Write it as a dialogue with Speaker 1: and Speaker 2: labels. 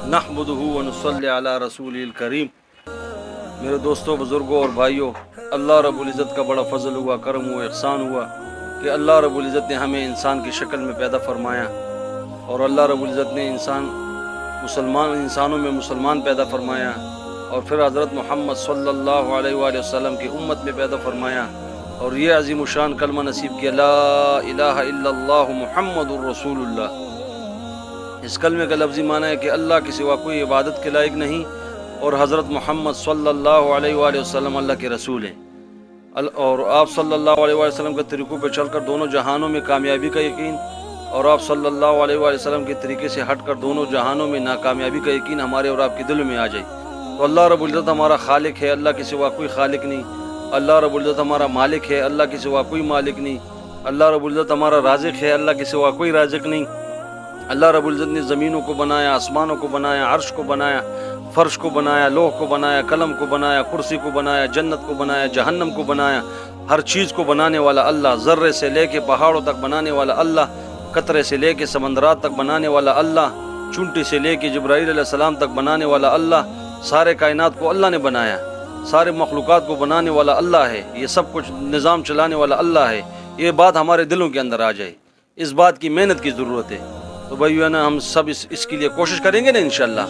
Speaker 1: نحمدہ ونصلی علی رسول الکریم۔ میرے دوستوں، بزرگوں اور بھائیوں، اللہ رب العزت کا بڑا فضل ہوا، کرم ہوا، احسان ہوا کہ اللہ رب العزت نے ہمیں انسان کی شکل میں پیدا فرمایا، اور اللہ رب العزت نے انسانوں میں مسلمان پیدا فرمایا، اور پھر حضرت محمد صلی اللہ علیہ وآلہ وسلم کی امت میں پیدا فرمایا، اور یہ عظیم الشان کلمہ نصیب کیا، لا الہ الا اللہ محمد الرسول اللہ۔ اس کلمے کا لفظی معنی ہے کہ اللہ کے سوا کوئی عبادت کے لائق نہیں، اور حضرت محمد صلی اللہ علیہ وآلہ وسلم اللہ کے رسول ہیں، اور آپ صلی اللہ علیہ وآلہ وسلم کے طریقوں پہ چل کر دونوں جہانوں میں کامیابی کا یقین، اور آپ صلی اللہ علیہ وآلہ وسلم کے طریقے سے ہٹ کر دونوں جہانوں میں ناکامیابی کا یقین ہمارے اور آپ کے دل میں آ جائے۔ تو اللہ رب العزت ہمارا خالق ہے، اللہ کے سوا کوئی خالق نہیں۔ اللہ رب العزت ہمارا مالک ہے، اللہ کے سوا کوئی مالک نہیں۔ اللہ رب العزت ہمارا رازق ہے، اللہ کے سوا کوئی رازق نہیں۔ اللہ رب العزت نے زمینوں کو بنایا، آسمانوں کو بنایا، عرش کو بنایا، فرش کو بنایا، لوح کو بنایا، قلم کو بنایا، کرسی کو بنایا، جنت کو بنایا، جہنم کو بنایا۔ ہر چیز کو بنانے والا اللہ، ذرے سے لے کے پہاڑوں تک بنانے والا اللہ، قطرے سے لے کے سمندرات تک بنانے والا اللہ، چونٹی سے لے کے جبرائیل علیہ السلام تک بنانے والا اللہ۔ سارے کائنات کو اللہ نے بنایا، سارے مخلوقات کو بنانے والا اللہ ہے، یہ سب کچھ نظام چلانے والا اللہ ہے۔ یہ بات ہمارے دلوں کے اندر آ جائے، اس بات کی محنت کی ضرورت ہے۔ تو بھائیو نا، ہم سب اس کے لیے کوشش کریں گے نا انشاءاللہ۔